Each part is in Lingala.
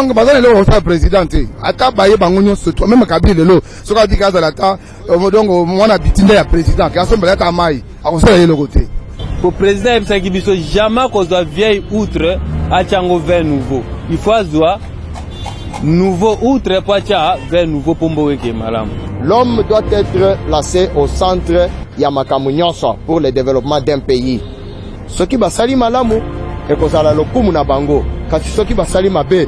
Donc, bazan le au président, ata baye bangonyo surtout même Kabila le, so ka dika zalata, donc on a bitinda ya président, qui a son belata mai, a on se le côté. Pour président Ebisaki biso jamais qu'on soit vieille outre à Tchango vers nouveau. Il faut avoir nouveau outre pour vers nouveau pombo weke malam. L'homme doit être placé au centre Yamakamunyonso pour le développement d'un pays. Ce qui va salir malamu et qu'on a le kumu na bango. Quand ce qui va salir mabe,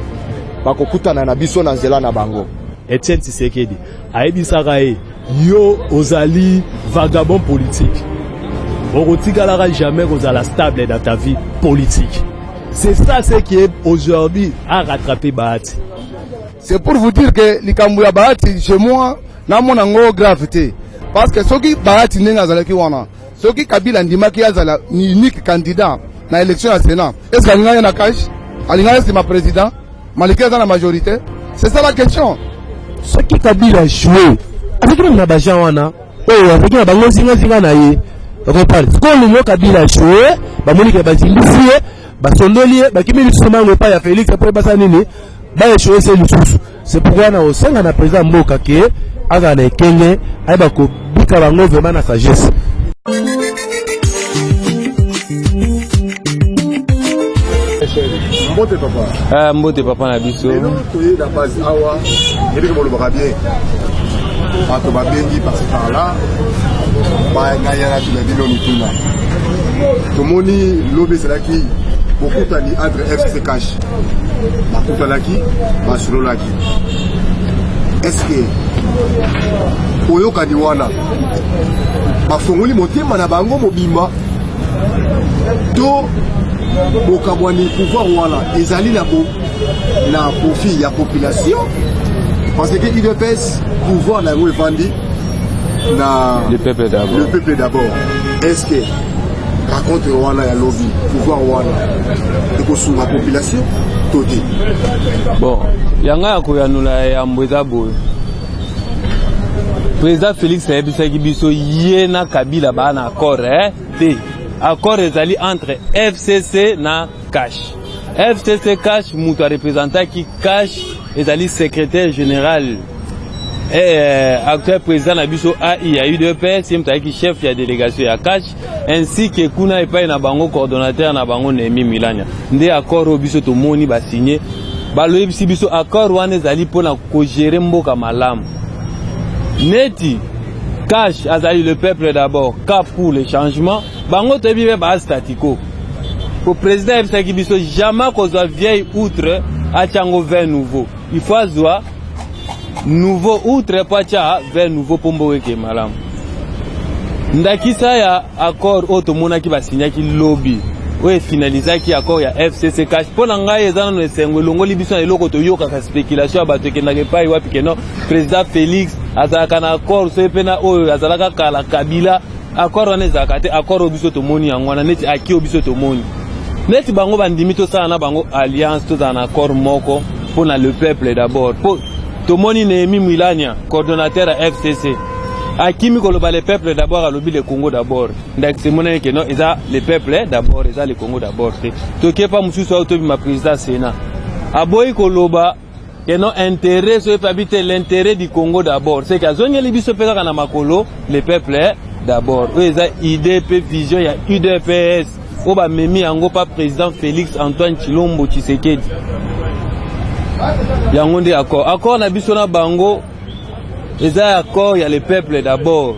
bakokuta na biso na nzela na bango. Etienne Tshisekedi aebisaka yo ozali vagabond politique. Orotikalaka jamais kozala stable dans ta vie politique. C'est ça ce qui est aujourd'hui à rattraper Bahati. C'est pour vous dire que likambu ya Bahati chez moi na mona ngo gravité parce que soki Bahati nenga zalaki wana soki Kabila ndimaki azala ni unique candidat na élection à Sénat est-ce qu'il na cash alinga c'est ma président malgré dans la majorité c'est ça la question soki Kabila joué avec na bajan wana avec na bango singa na ye reparle ko le Kabila joué ba monike ba zimbisi ba sondoli ba kimi lusuma ngopa ya Félix après basa nini ba échoué c'est lisusu. C'est pourquoi na osenga na président Mboka ke aga na ekenge aiba ko bika bango vraiment na sagesse. Mbote papa. Mbote papa na biso. Et donc toyé la base awa, yebeke bolo baka bien. Ato ba bengi par par là. Ba ngaya tu la dilo mituna. Tomoni lobé c'est là qui beaucoup tani entre FC Cash. Makuta laki, Masuro laki. Est-ce que Oyoka Diwana bafongoli motema na bango mobimba to bokabwani pouvoir wana ezali na profit ya population parce que IDPS pouvoir na ngo evandi na le peuple d'abord. Est-ce que raconte wana ya lobby pouvoir wana ekosunga population toti bon yanga ya koyanula ya mbweza boy président Félix ayebisaki biso ye na Kabila ba na accord te accord ezali entre FCC na Cash. FCC Cash mutu a représentaki Cash ezali secrétaire général actuel président na biso AI a UDPS yemtaki chef ya délégation ya Cash ainsi que kuna epai na bango coordonnateur na bango Nemi Milanya nde accord o biso to moni ba signé baloyebisi biso accord wana ezali pona ko gérer mboka malamu neti Cash azali le peuple d'abord cap pour le changement bango to bibe ba statico pour président ebisaki biso jamais ko zo vieille outre a Tchango vers nouveau il faut azwa nouveau outre pacha vers nouveau pombo weke malam ndakisa ya accord otomona ki basinyaki lobby oye finalisaki accord ya FCC Cash pona ngai ezana no esengo longoli biso na eloko to yoka ka spéculation bato kendake pai wapi keno président Félix azalaka na accord so pena oyo azalaka kala Kabila accord wana ezalaka te accord obiso tomoni yango wana neti aki obiso tomoni neti bango bandimi to sana na bango alliance to za na accord moko pona le peuple d'abord Tomoni Nehemi Milanya, coordonnateur à FCC. Akimi koloba le peuple d'abord, à lobby le Congo d'abord. Donc c'est mon que non, ils a le peuple d'abord, ils a le Congo d'abord. Toké pas monsieur soit autobi ma président Sénat. Aboy koloba que non intérêt soit habiter l'intérêt du Congo d'abord. C'est qu'à zone libi se pesa kana makolo le peuple d'abord. Eux ils a IDP vision ya UDPS. Oba memi ango pas président Félix Antoine Tshilombo Tshisekedi. Yango nde accord na biso na bango eza accord ya le peuple d'abord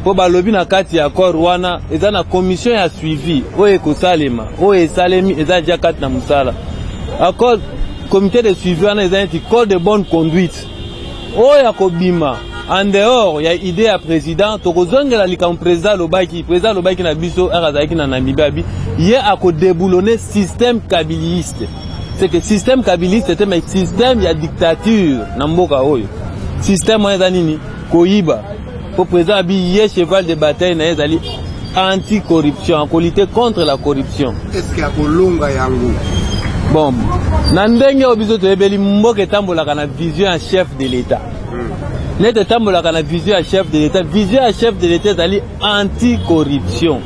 po balobi na kati ya accord wana eza na commission ya suivi oyo kosalema oyo esalemi eza ja kati na musala accord comité de suivi wana eza neti code de bonne conduite oyo akobima en dehors ya idée ya président tokozongela likambo président lobaki na biso akazalaki na Namibia bi ye akodeboulonner système kabiliste. C'est que système kabiliste c'était un système ya dictature na mboka oyo système eza nini koyiba pour président bi ye cheval de bataille na ezali anti-corruption ko lutter contre la corruption. Est-ce qu'il y a kolonga yango bon na ndenge obizo to ebeli mboka etambolaka na vision ya chef de l'état nete tambolaka na vision ya chef de l'état ezali anti-corruption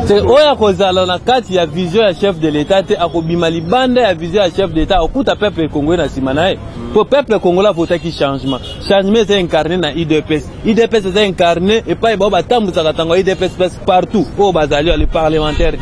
c'est oya kozala na kati ya vision ya chef de l'état te akobima libanda ya vision ya chef d'état okuta peuple congolais na sima na ye po peuple congolais avotaki changement eza incarné na IDPS eza incarné epai bao batambusaka ntango ya IDPS presque partout oyo bazali le parlementaire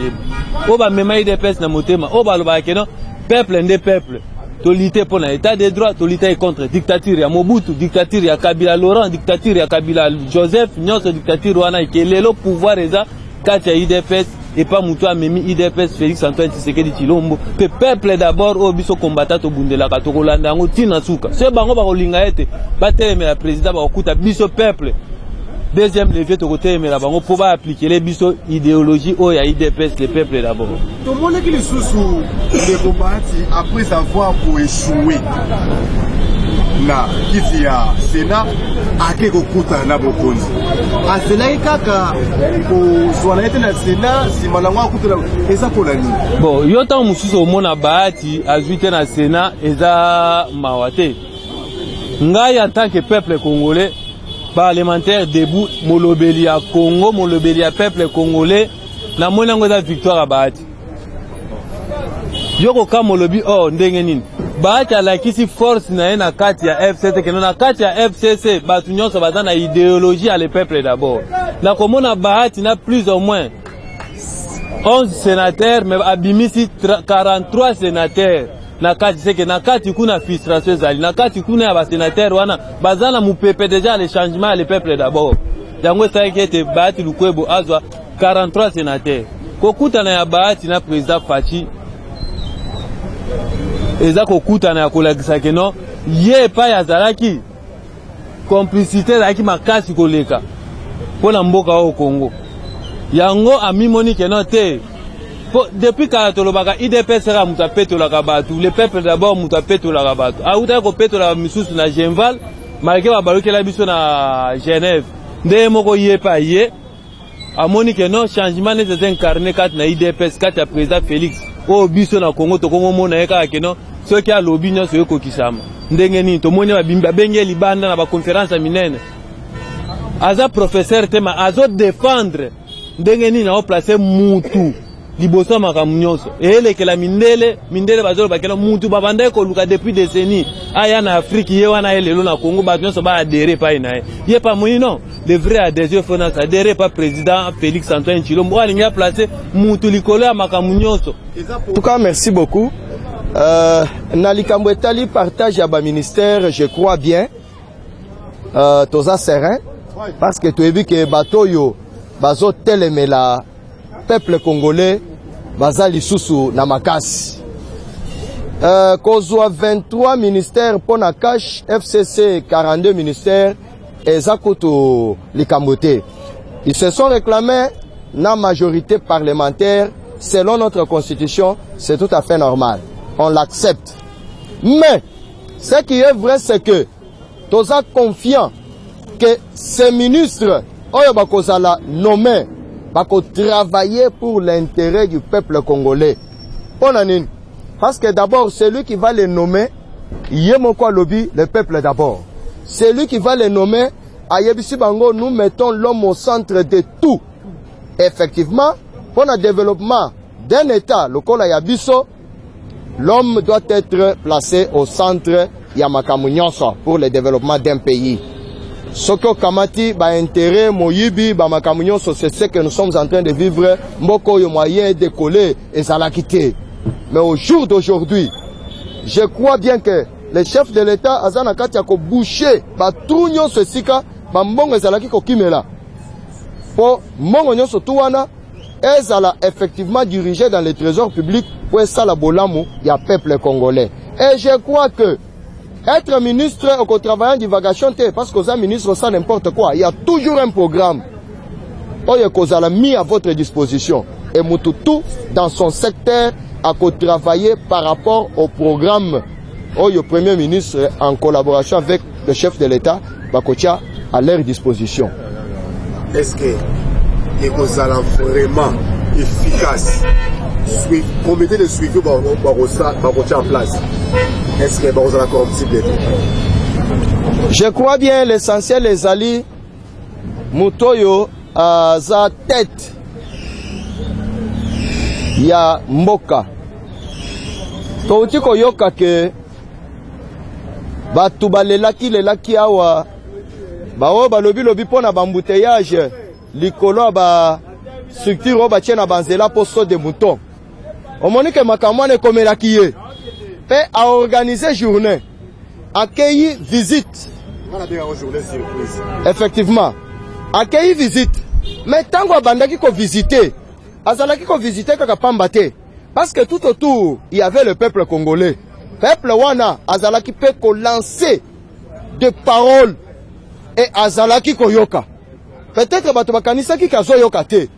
oyo bamema IDPS na motema oyo balobaka keno peuple nde peuple tolite pour l'état de droit, tolite contre dictature ya Mobutu, dictature ya Kabila Laurent, dictature ya Kabila Joseph, nyonso dictature wana ikelelo pouvoir eza kati ya IDPS et pas mutu amemi IDPS Félix Antoine Tshisekedi Tshilombo. Pe peuple d'abord o biso combattant to bundelaka to kolanda ngo tina suka. Se bango ba kolinga ete batelemela président ba kokuta biso peuple. Deuxième levier to kotelemela bango pour ba appliquer les biso idéologie o ya IDPS le peuple d'abord. Tout le monde qui les sous les combats après avoir pour échouer na kiti ya Sénat ake kokuta na bokonzi aselai kaka ko swala ete na Sénat si malango akuta eza pour la nini bon yo tant mususu omona bahati azuite na Sénat eza mawate ngai en tant que peuple congolais parlementaire debout molobeli ya Congo molobeli ya peuple congolais na mona ngo za victoire ya bahati yoko kama molobi oh ndenge nini bahati alakisi force na ye na kati ya FCC keno na kati ya FCC batu nyonso baza na idéologie à le peuple d'abord na komona bahati na plus ou moins 11 sénateurs mais abimisi 43 sénateurs na kati seke na kati kuna frustration ezali na kati kuna ya basénateur wana baza na mupepe déjà le changement à le peuple d'abord yango esaki ete bahati lukwebo azwa 43 sénateurs kokutana ya bahati na président Fachi eza kokutana ya kolakisa keno ye pa ya zalaki complicité zalaki makasi koleka mpona mboka oyo Congo yango amimoni keno te depuis kala tolobaka IDPS sera mutu apetolaka batu le peuple d'abord mutu apetolaka batu autaki kopetolaka misusu na Genval malgré babalukela biso na Genève nde moko ye pa ye amoni keno changement neze incarné kati na IDPS kati ya président Félix o biso na Congo to Congo mona yeka keno soki alobi nyonso ekokisama ndenge nini tomoni babenge libanda na ba conférence minene aza professeur tema azo défendre ndenge nini na placer mutu liboso makamu nyonso elekela mindele bazolo bakela mutu babanda ekoluka depuis décennies aya na Afrique ye wana elelo na Congo ba nyonso ba adhérer pa ina ye pa moyi non le vrai adhésion fona adhérer pa président Félix Antoine Tshilombo alinga placer mutu likolo ya makamu nyonso. En tout cas merci beaucoup. Na likambo etali partage ya ba ministère je crois bien toza serein parce que tu as vu que batoyo bazo telemela peuple congolais baza lisusu na makasi kozwa 23 ministères pour na cash FCC 42 ministères eza kutu likambo te ils se sont réclamés na majorité parlementaire selon notre constitution c'est tout à fait normal on l'accepte mais ce qui est vrai c'est que toza confiant que ces ministres oyo bakozala nommés bako travailler pour l'intérêt du peuple congolais. Parce que d'abord, celui qui va les nommer, Yemoko Lobby, le peuple d'abord. Celui qui va les nommer, Ayebisi Bango, nous mettons l'homme au centre de tout. Effectivement, pour le développement d'un État, le Kola Yabiso, l'homme doit être placé au centre Yamakamu Nyonso pour le développement d'un pays. Soko Kamati, ba intérêt, Moyibi, ba makamunyo, c'est ce que nous sommes en train de vivre. Mboko yo moyen de coller et ça l'a quitté. Mais au jour d'aujourd'hui, je crois bien que le chef de l'État, Azana Katia, ko boucher, ba trunyo se sika, ba mbongo ezalaki ko kimela. Pour mbongo nyonso tuwana, ezala effectivement dirigé dans le trésor public pour ça la bolamu, ya peuple congolais. Et je crois que être ministre au travail en divagation, parce que ça ministre ça n'importe quoi. Il y a toujours un programme que a mis à votre disposition. Et Moutoutou, dans son secteur, a travaillé par rapport au programme le Premier ministre, en collaboration avec le chef de l'État, Bakotia, à leur disposition. Est-ce que Ekozala vraiment efficace? Comité de suivi Bakotia en place. Est-ce que vous avez corruptible? Je crois bien l'essentiel les alliés Moutoyo à sa tête ya mboka touti koyoka ke batu balelaki awa bao balobi pona bambouteillage likolo ba structure ba tiena banzela posto de mouton omoni ke makamwa ne komelaki ye pe a organiser journée accueilli visite effectivement accueilli visite mais tango abandaki ko visiter azalaki ko visiter kaka pamba te parce que tout autour il y avait le peuple congolais peuple wana azalaki pe ko lancer des paroles et azalaki ko yoka peut-être bato bakanisaki kazo yoka te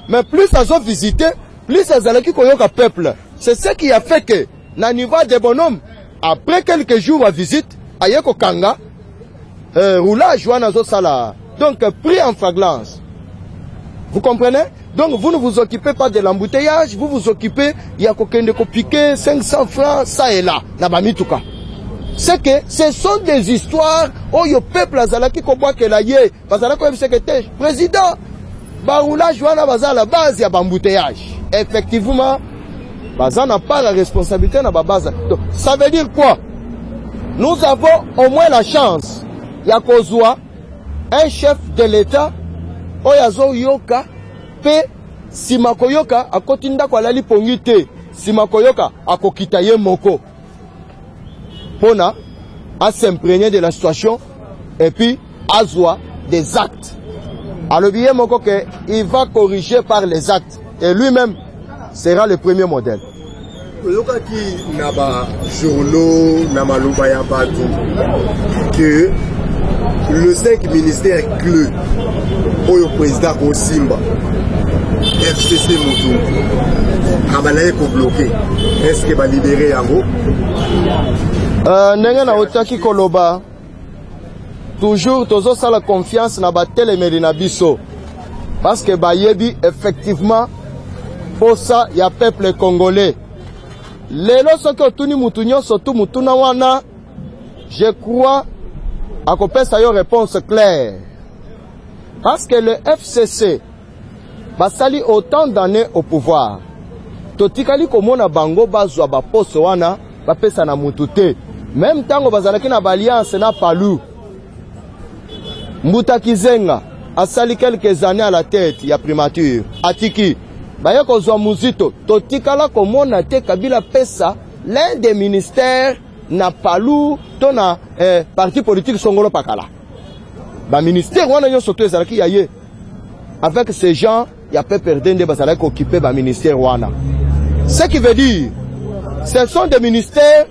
mais plus azo visiter plus azalaki ko yoka peuple c'est ce qui a fait que na niveau des bonhommes après quelques jours à visite ayeko kanga roulage wana zo sala donc pris en flagrance. Vous comprenez? Donc vous ne vous occupez pas de l'embouteillage, vous vous occupez, il y a quelqu'un de piquer 500 francs, ça et là, Nabamituka. C'est que ce sont des histoires où le peuple azalaki koboa que la yé, bazalaki comme secrétaire, président, baroulage wana baza la base ya l'embouteillage. Effectivement, baza n'a pas la responsabilité na base. Donc ça veut dire quoi? Nous avons au moins la chance, ya kozwa un chef de l'État oyazo yoka pe simakoyoka akotinda kwa lali pongite simakoyoka akokita ye moko pona à s'imprégner de la situation et puis azwa des actes alors bien moko que il va corriger par les actes et lui-même sera le premier modèle. Yoka ki naba journaux na maloba ya batu que le 5 ministères clés au président Kosimba FCC Moutou Kabalaye ko bloqué est-ce que va libérer yango ndenge na otaki koloba toujours tozo sala confiance na batelemeli na biso parce que bayebi effectivement pour ça il y a peuple congolais lelo soki otuni mutu nyonso tu mutuna wana je crois à kopesa yo réponse claire parce que le FCC basali autant d'années au pouvoir totikali komona bango bazwa ba poste wana bapesa na mutu te même tango bazalaki na alliance na Palu Mbuta Kizenga asali quelques années à la tête ya primature atiki baye kozwa muzito totikala komona te Kabila pesa l'un des ministères na Palu to na parti politique songolo pakala ba ministère wana yo soto ezalaki yaye avec ces gens ya pe perdende bazalaki occuper ba ministère wana ce qui veut dire ce sont des ministères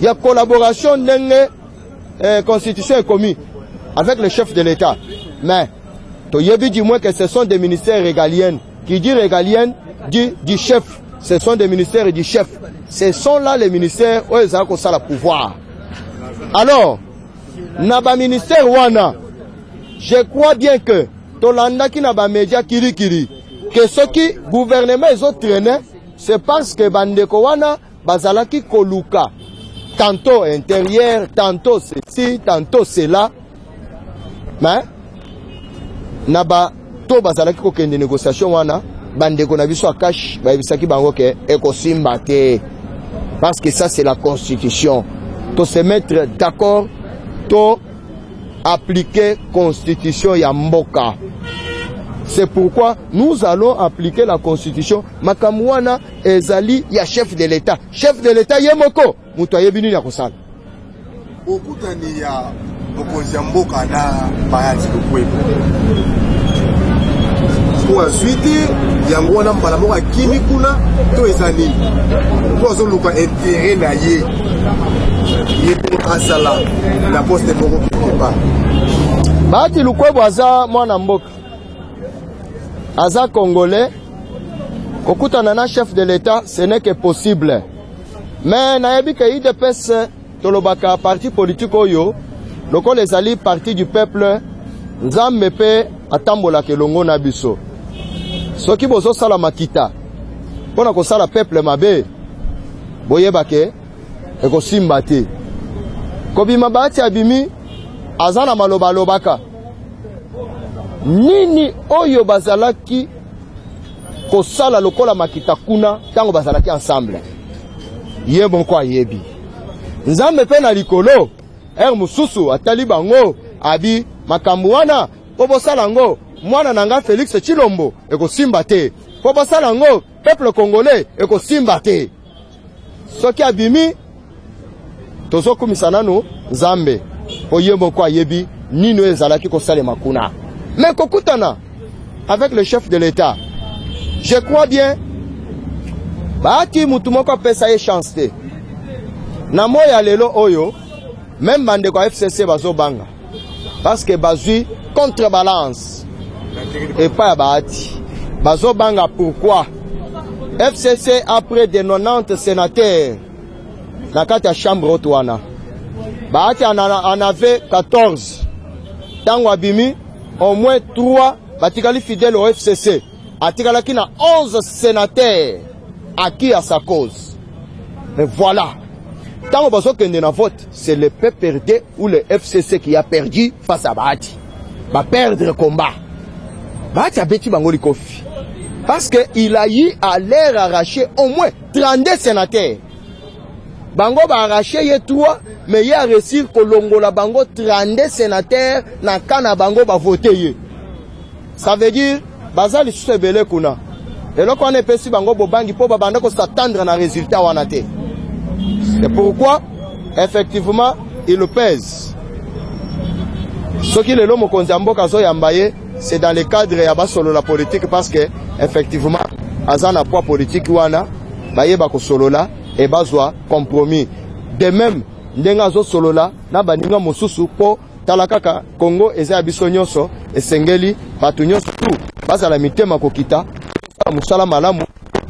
ya collaboration ndenge constitution est commis avec le chef de l'État mais to yebi du moins que ce sont des ministères régaliennes qui dit régalienne dit du chef ce sont des ministères du chef. Ce sont là les ministères où ils ont ça le pouvoir. Alors, naba ministère wana, je crois bien que Tolanda qui naba média kiri que ce qui gouvernement ils ont traîné, c'est parce que bandeko wana bazalaki koluka. Tantôt intérieur, tantôt ceci, tantôt cela. Mais naba to bazalaki ko kende négociation wana. Bandeko na biso akash ba bisaki bango ke ekosimba te parce que ça c'est la constitution to se mettre d'accord to appliquer constitution ya mboka c'est pourquoi nous allons appliquer la constitution makamwana ezali ya chef de l'État yemoko muto ayebini ya kosala okutani ya bokonzi mboka na bayati kokwepo ensuite yango wana mbala moko akimi kuna to eza nini po azoluka intérêt na ye pe asala na poste moko quelque part Bahati Lukwebo aza mwana mboka aza congolais kokutana na chef de l'État ce n'est que possible mais nayebi ke IDPS tolobaka parti politique oyo lokola ezali parti du peuple nzambe pe atambola kelongo na biso soki bozo sala makita pona ko sala peuple mabe boyeba ke ekosimba te kobima Bahati abimi azana maloba lobaka nini oyo bazalaki kosala lokola makita kuna tango bazalaki ensemble. Ye bonko ayebi. Nzambe pe na likolo mususu atali bango abi makambo wana po bosala ngo mwana nanga Félix Tshilombo ekosimba te. Po bosala ngo peuple congolais ekosimba te. Soki abimi tozokumisa nanu Nzambe po ye bonko ayebi nino ezalaki kosalema kuna. Mais kokutana avec le chef de l'État, je crois bien baati mutu moko pesa ye chance te. Na moya lelo oyo même bande ko FCC bazo banga parce que bazui contrebalance et pas baati bazo banga. Pourquoi? FCC a près de 90 sénateurs na kati ya chambre otwana. Baati en avait 14. Tango abimi au moins 3 batikali fidèle au FCC. Atikalaki na 11 sénateurs acquis à sa cause. Mais voilà. Tant qu'on pense qu'il y a un vote, c'est le PPRD ou le FCC qui a perdu face à Bahati. Va perdre le combat. Bahati a bêti Bangoli Kofi. Parce qu'il a eu à l'air arraché au moins 32 sénateurs. Bango va arracher les 3, mais il a réussi que l'Ongola Bango 32 sénateurs na kana Bango va voter. Ça veut dire, Bazali Susebele Kuna. Et là, quand on est pessi Bango Bobangi, pour Babandako s'attendre à un résultat ou à naté. C'est pourquoi, effectivement, il le pèse. Ce qui est l'homme au Konzambo Kazo Yambaye, c'est dans le cadre de la politique parce que, effectivement, Azana poids politique wana, Baye Bako Solola, et Bazwa compromis. De même, Ndengazo Solola, na Baninga Mosusu, po Talakaka, Congo, Eza Abisonyoso, et Sengeli, Patunyoso, tout, Baza la mitema Kokita, Moussala Malamu,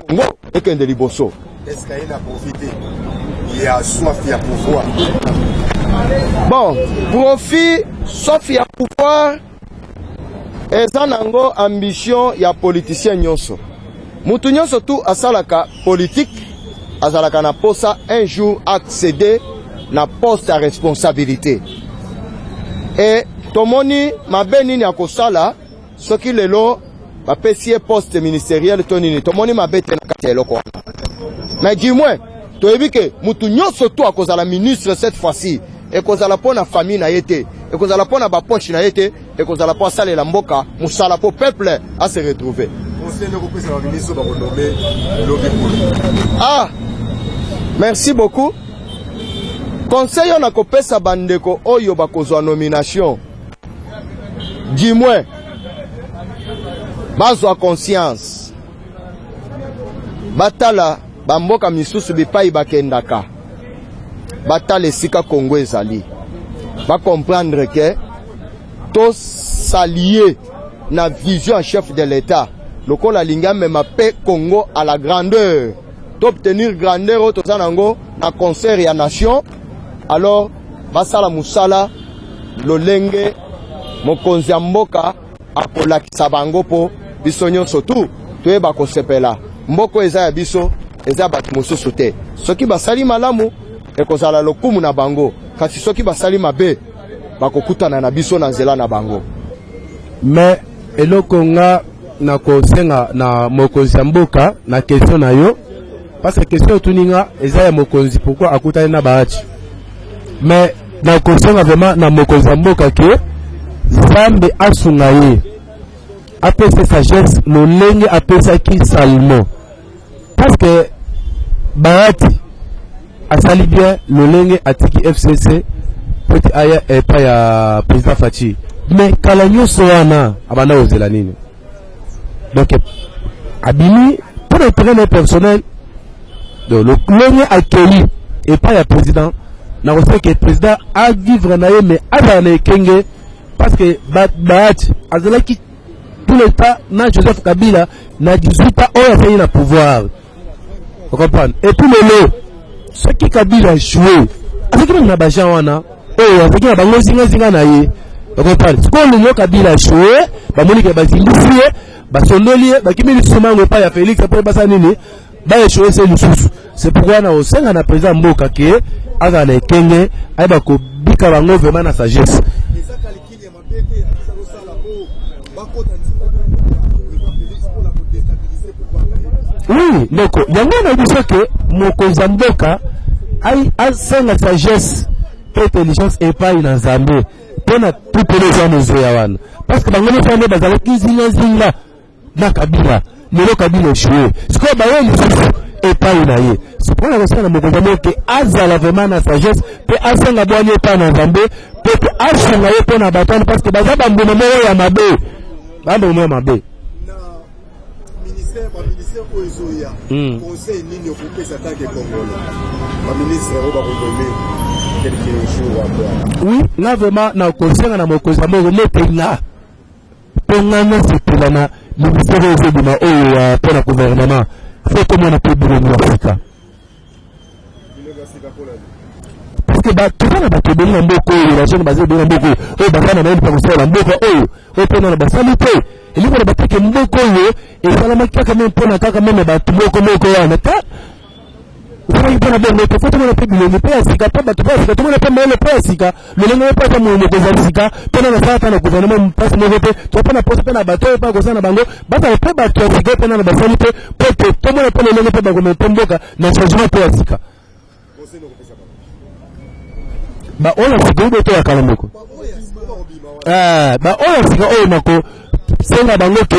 Congo, et Kendeliboso. Est-ce qu'il a profité? Il a soif, il a pouvoir. Bon, profit, sauf il y a pouvoir, et ça n'a pas ambition, il y a politicien nyonso. Moutou nyonso tout à salaka politique, à salaka na posa un jour accéder na poste à responsabilité. Et tomoni ma benini à kosala, ce qui est là, ma pessier poste ministériel tonini, tomoni ma bête na katelo quoi. Mais dis-moi, tu as vu que moutou nyonso tout à cause de la ministre cette fois-ci. Et cause à la pona famille na yete, et cause à la pona ba poche na yete, et cause à la pona sale la mboka, musala po peuple à se retrouver. Ah, merci beaucoup. Conseil on a copé sa bandeko oyo bakozwa nomination. Dis-moi, bazwa conscience. Batala bamboka misusu bipai bakendaka. Batale sika Congo ezali. Va comprendre que tous s'allier na vision en chef de l'État. Lokola linga mema pe Congo à la grandeur. D'obtenir grandeur au tozanango na concert ya nation. Alors basala musala lolenge mokonzi ya mboka akolakisa bango po biso nyonso tu toyeba kosepela. Mboko eza ya biso eza bato mosusu te. Soki basali malamu ekozala lokumu na bango kasi soki basali mabe bakokutana na biso na nzela na bango. Mais eloko nga na kosenga na mokonzi ya mboka na question na yo parce que question tuninga eza ya mokonzi pourquoi akutana na Bahati. Mais na kosenga vraiment na mokonzi ya mboka ke Zambe asunga ye apesa sagesse lolenge apesa ki Salmo parce que Bahati asali bien lolenge atiki FCC poti aya epa ya président Fachi mais kala nyonso wana abanda ozela nini donc abimi pour le plan personnel de lolenge accueilli epa ya président na kose que président a vivre na ye mais azala na ekenge parce que Bahati azala ki tout le temps na Joseph Kabila na 18 ans oyo afei na pouvoir vous comprenez et puis lelo ce qui Kabila joué avec le nabajan wana oh avec la bango zinga na ye vous comprenez ce qu'on le Kabila joué ba monique ba zimbusie ba sondoli ba kimeli somango pa ya Félix après basa nini ba joué c'est lususu c'est pourquoi na osenga na président mboka ke aga na ekenge ay ba ko bika bango vraiment na sagesse Oui, ndeko yango na biso ke mokonzi ya mboka asenga sagesse pe intelligence epai na Nzambe mpona tupele eza nozoya wana parce que bango nyonso wana bazalaki zingazinga na Kabila lelo Kabila eshue sikoyo baye lisusu epai na ye sipona kosala na mokonzi ya mboka ke azala vraiment na sagesse mpe asenga bwani epai na Nzambe mpe mpe asunga ye mpo na bato wana parce que baza bambuma moko ya mabe bambuma ya mabe. Ministère Oizoya, conseil nini okupesa tanke Congolais. Ba ministre ba kondomé quelques jours après. Oui, là vraiment na conseil na mokonzi moko metenga. Pongana sepela na ministère Oizoya oyo pour na gouvernement. Faut comment na publier en Afrique. Parce que ba tout na ba tebeli mboko oyo la jeune basé de mboko oyo bazana na mpa kosala mboko oyo pona na basalite. Il faut battre que mboko yo et ça la makaka kama mpona kaka meme batu moko wana ta ça il pona bongo to foto na pe bilongi pe asika pa batu pa asika to na pe mele pe asika le lengo pe ta mo ko zasika pona na fata na gouvernement mpasi mo pe to pona posa pe na bato pa ko sana bango bata pe batu asika pe na basali pe pe to mo na pe le lengo pe bango me mboka na changement pe asika ba ona sigo to ya kalamboko ba ona sigo o mako senga bango ke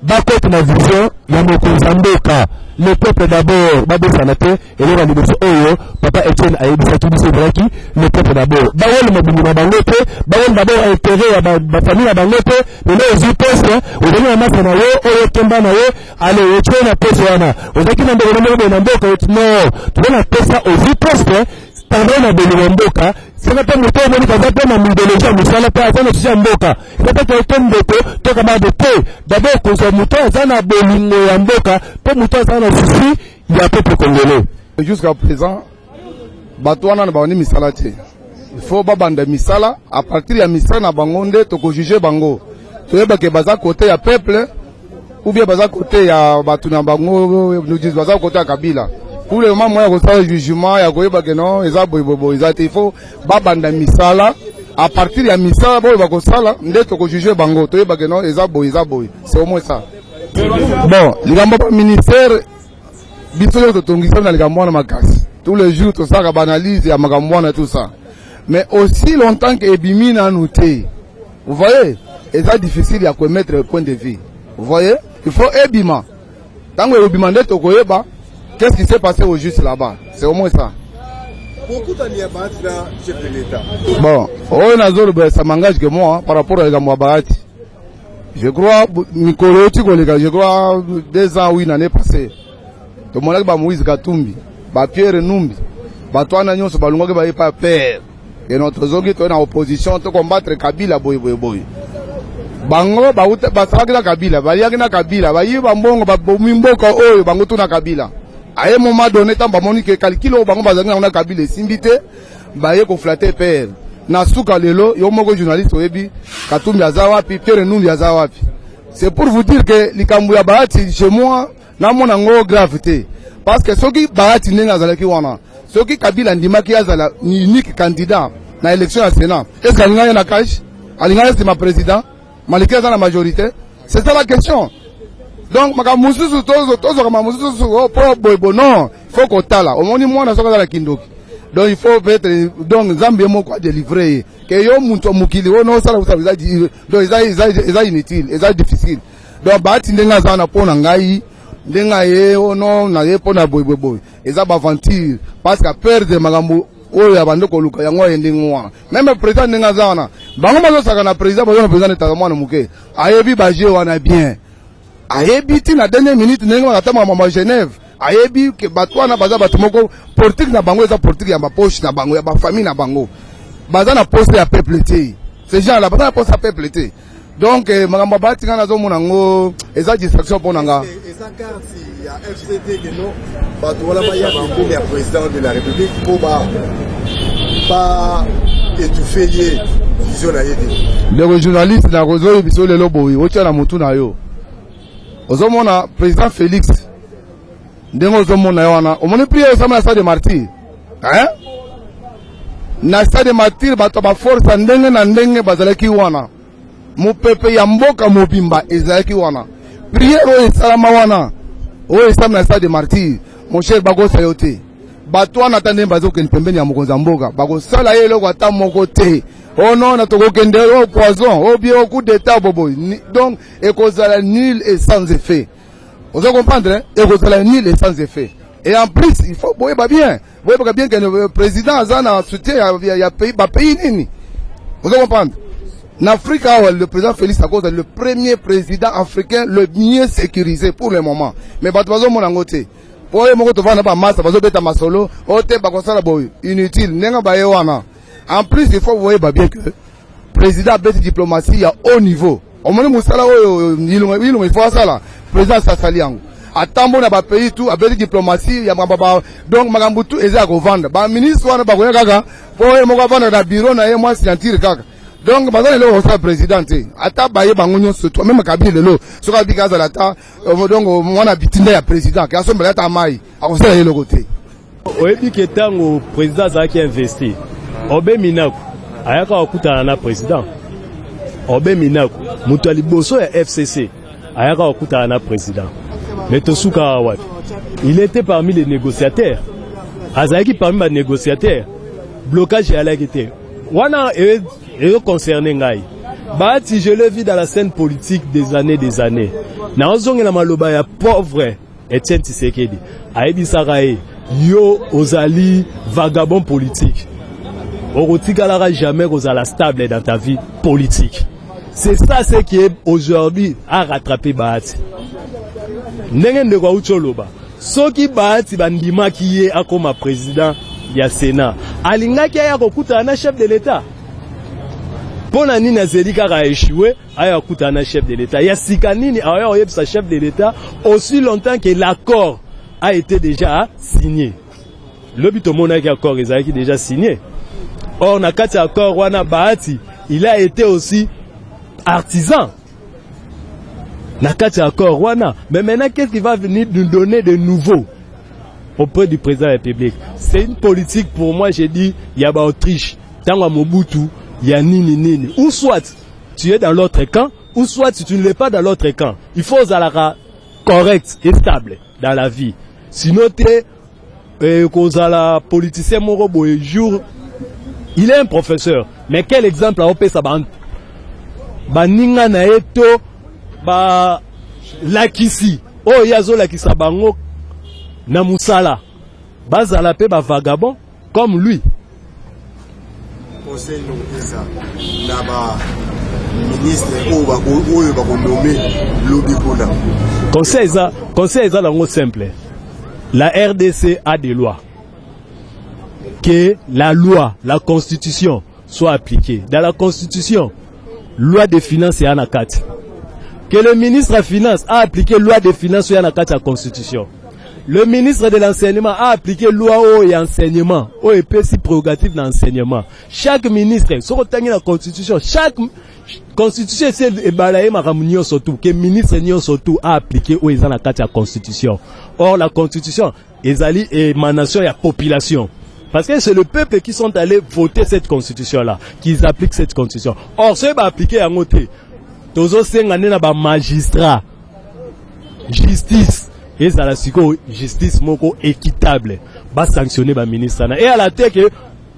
bakote na vision ya mokonzi ya mboka le peuple d'abord babosana te eleka liboso oyo papa Etienne ayebisaki biso ezalaki le peuple d'abord bawona mabungu na bango te bawona d'abord intérêt ya bafamille na bango te lelo ozwi poste ozali na masa na yo oyo kemba na yo ale otye na poste wana ozalaki na ndeko na moko na mboka no toza na pesa ozwi poste tandre na beli na mboka sanga pe moto omoni kaza pe na mindeleji ya mosala pe aza na susi ya mboka epepeke ete ndeko tokabade te d'abord kozwa moto aza na bolingo ya mboka pe moto aza na susi ya peuple congolais. Jusqu'à présent bato wana na bawani misala te il faut babanda misala à partir ya misala na bango nde tokojuge bango toyebake baza kote ya peuple ou bien baza kote ya bato na bango baza kote ya Kabila. Pour le moment, moi, je suis jugement, il non, il faut babanda misala. À partir de misala, bon, il va comme ça là, on juger bango, to yeba non, c'est au moins ça. Bon, les gars, ministère, biso to tongisa na les gars na makasi. Tous les jours, tout ça, banalise, ya magamwana tout ça. Mais aussi longtemps que ebimi na nouté. Vous voyez, c'est difficile à connaître le point de vue. Vous voyez, il faut ebima. Tant que ebima nde to koyeba. Qu'est-ce qui s'est passé au juste là-bas? C'est au moins ça. Beaucoup d'années chef de l'État. Bon, ça m'engage que moi, par rapport à Bahati. Je crois, je crois, 2 ans, oui, l'année passée. Tout le monde a Moïse Katumbi, Pierre Numbi, Batoana Nyon, Balunga, pas père. Et notre zone est en opposition, de combattre Kabila, boy. Bango, Basagina Kabila, Bayagina Kabila, Bayibambongo, Babomimboka, Oyo, Bangotuna Kabila. À un moment donné, tant bamoni que calcul au bango bazanga on a Kabila simbité, baye ko flatter père. Na suka lelo, yo moko journaliste oyebi, Katumbi azawa pi Pierre Numbi azawa pi. C'est pour vous dire que likambu ya Bahati chez moi, na mona ngo gravité. Parce que soki Bahati nenga zalaki wana, soki Kabila ndimaki azala ni unique candidat na élection à Sénat. Est-ce que alinga na cash? Alinga c'est ma président, Maliki a la majorité. C'est ça la question. Donc, makamususu tozo kama mususu po boybo non, faut qu'on tala. Au moins moi na soka la kindoki. Donc il faut être donc Zambie moko délivrer que yo muntu mukili wono sala usabiza donc ils inutile, ils difficile. Donc Bahati ndenga zana pona ngai ndenga ye ono na ye pona boybo. Eza ba aventure parce que perdre magambo oyo ya bandoko luka yango endingwa. Même président ndenga zana. Bango mazo saka na président bazo na président takamwana muke. Ayebi baje wana bien. Ayebi ti na dernière minute ndenge bakatama mama Genève ayebi ke batwana baza batumoko politique na bango eza politique ya ba poche na bango ya ba famille na bango baza na poste ya peuple te ces gens là baza na poste ya peuple te donc makambo Bahati ngana zo mona ngo eza distraction pona nga eza carte ya FCD que non bato wala ba ya mbele ya président de la République pour ba étouffer vision na yedi le journaliste na kozo biso lelo boyi otia na mutu na yo Ozomona président Félix ndengo ozomona wana omoni prier sama na stade de martyr na stade de martyr bato ba force ndenge na ndenge bazalaki wana mopepe ya mboka mobimba ezalaki wana prier o esalama wana oyo esami na stade de martyr mon cher bakosala yo te bato wana ata ndenge bazokende pembeni ya mokonzi ya mboka bakosala ye eloko ata moko te oh non na tokokende o poison o bien au coup d'état bobo donc ekozala nul et sans effet. Vous allez comprendre, ekozala nul et sans effet. Et en plus il faut boyeba bien que le président azana soutien ya pays nini. Vous allez comprendre. En Afrique, le président Félix Sakoza est le premier président africain le mieux sécurisé pour le moment. Mais Batouazo Monangote, pour les gens qui vont pas masse, bazo beta masolo, ote bakosala boy inutile, nenga baye wana. En plus, il faut voir bien que le président a bête diplomatie à haut niveau. Au moment où ça il faut ça là, président Sassaliang. À tambo na ba pays tout, a bête diplomatie, ya mababa, donc magambutu eza ko vendre. Ba ministre wana ba koya kaka, pour les gens vendre na bureau na ye moi signature kaka. Donc bazana le hosa président ata baye bangonyo surtout même kabile lelo soka bikaza lata donc mwana bitinda ya président ka so mbela ta mai akosela yelo côté oyebi ke tango président zaki investi obe minaku ayaka okutana na président obe minaku mutu aliboso ya FCC ayaka okutana na président mais tosuka wapi il était parmi les négociateurs azaki parmi les négociateurs blocage ya la été wana et concerné ngai Bahati je l'ai vu dans la scène politique des années na ozonge na maloba ya pauvre Etienne Tshisekedi ayebi sakae yo ozali vagabond politique okotikala jamais ozala stable dans ta vie politique. C'est ça ce qui est aujourd'hui à rattraper Bahati ndenge ndeko ucholoba soki Bahati bandimaki ye akoma président ya Sénat alingaki ya kokutana na chef de l'État. Pona nini azeli kaka échoué aya kutana chef de l'État. Ya sika nini aya oyebisa chef de l'État aussi longtemps que l'accord a été déjà signé. Le but au monde qui accord ezaki déjà signé. Or na kati accord wana Bahati, il a été aussi artisan. Na kati accord wana, mais maintenant qu'est-ce qui va venir nous donner de nouveau auprès du président de la République? C'est une politique pour moi, j'ai dit, il y a Autriche, tango Mobutu, il y a nini. Ou soit tu es dans l'autre camp, ou soit tu ne l'es pas dans l'autre camp. Il faut être correct et stable dans la vie. Sinon, tu es un politicien morobo et jour. Il est un professeur. Mais quel exemple a opé sa bande? Baninga na eto, ba lakisi. Oh, yazo lakisa bango na musala. Bazala pe ba vagabond comme lui. Conseil là-bas ministre oyo bakonomé lobi kuna. Conseil est là simple. La RDC a des lois. Que la loi, la constitution soit appliquée. Dans la constitution, loi des finances et anakati. Que le ministre des Finances a appliqué loi des finances et anakati à la constitution. Le ministre de l'enseignement a appliqué loi et enseignement, et si prérogative d'enseignement. Chaque ministre, sur la constitution, chaque constitution c'est balaye maramunio surtout que ministre nio surtout a appliqué ou ils en a la constitution. Or la constitution est allée émanation de la population. Parce que c'est le peuple qui sont allés voter cette constitution-là, qui appliquent cette constitution. Or, ceux qui appliqué à côté, tous ces magistrats, justice, et ça la justice moko équitable, va sanctionner le ministre. Et à la tête que,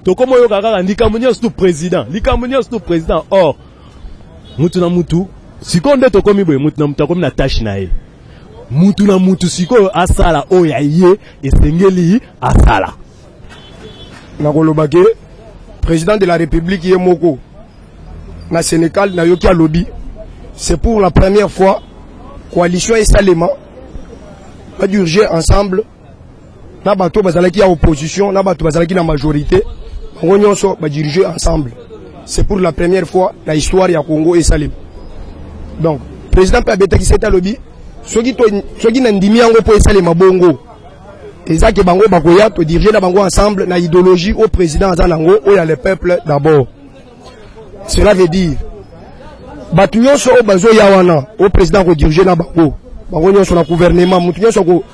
to comme yo kaka ndikamunyo tout président, tout président. Or, mutu na mutu, sikonde to komi boy mutu na mutu comme na tâche na e. Mutu na mutu siko asala oya ye esengeli asala. Nakolobake président de la République Yemoko na Sénégal na yoki a lobby. C'est pour la première fois coalition et Salema va diriger ensemble. Na bato bazalaki à opposition, na bato bazalaki na majorité. Ngonyonso va diriger ensemble. C'est pour la première fois dans l'histoire ya Congo et Salema. Donc président Pabeta qui s'est à lobby. Soki nandimi yango po Salema bongo. Et ça que bango bakoya to diriger na bango ensemble na idéologie au président Zanango ou ya le peuple d'abord. Cela veut dire batu nyonso o bazo ya wana au président ko diriger na bango. Bango nyonso na gouvernement mutu nyonso ko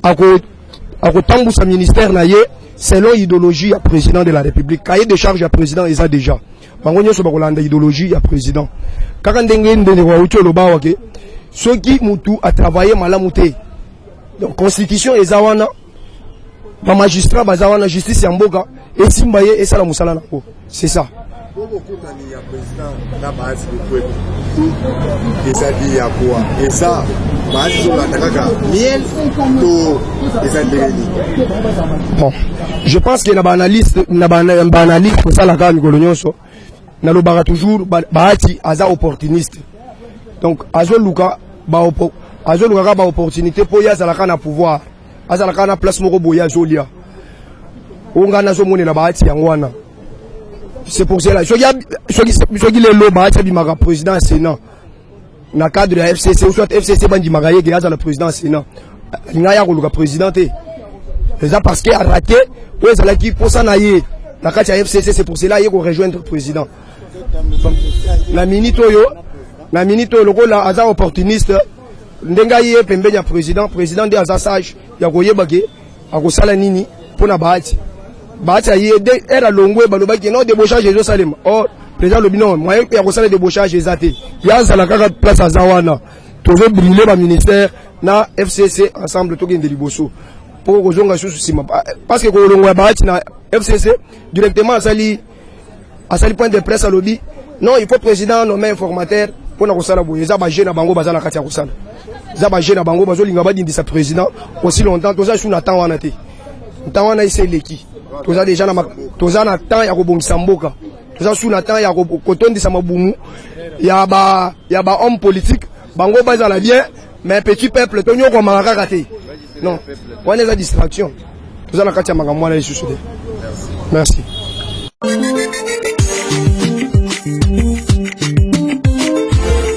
ako tambusa ministère na ye selon idéologie ya président de la République. Cahier de charge ya président eza déjà. Bango nyonso bakolanda idéologie ya président. Kaka ndenge ndenge wa ucho lobawa ke soki mutu a travaillé malamu te donc constitution eza wana ba magistrat baza wana justice ya mboka esimba ye esala musala nango c'est ça. Bokutani ya président na baasi bikwetu ezali ya kwa eza baasi zolanda kaka miel to eza ndeleli. Bon, je pense que na ba analyste kosala kaka mikolo nyonso nalobaka toujours baati aza opportuniste, donc azoluka kaka ba opportunité po ye azalaka na pouvoir, azalaka na place moko boye azolia onga nazomonela baati yango wana. C'est pour cela. Je dis le baati bimaka président Sénat na cadre ya FCC ou soit FCC bandi magaye que aza le président Sénat ngaya ko luka président te. C'est ça parce que a raté ou ezala ki pour ça na ye na kati ya FCC, c'est pour cela ye ko rejoindre président. La minute oyo lokola aza opportuniste ndenga ye pembenya président de aza sage ya koyeba ke akosala nini pona baati aye de era longwe balobaki non débauchage ezo salema. Or président lobino moyen ya kosala débauchage ezate ya zala kaka place azawana tozo brûler ba ministère na FCC ensemble to gende liboso pour kozonga susu sima parce que ko longwa baati na FCC directement asali point de presse à lobby. Non, il faut président nommer informateur pour na kosala boye za ba jeune bango bazala kati ya kosala za ba jeune bango bazolinga badindisa président aussi longtemps toza sous na temps wana te temps wana iseleki toza déjà na temps ya kobongisa mboka, toza sous na temps ya kotondisa mabumu ya ba homme politique bango bazala bien mais petit peuple to nyoko malaka te. Non, wana za distraction toza na kati ya makambo wana lisusu te. Merci.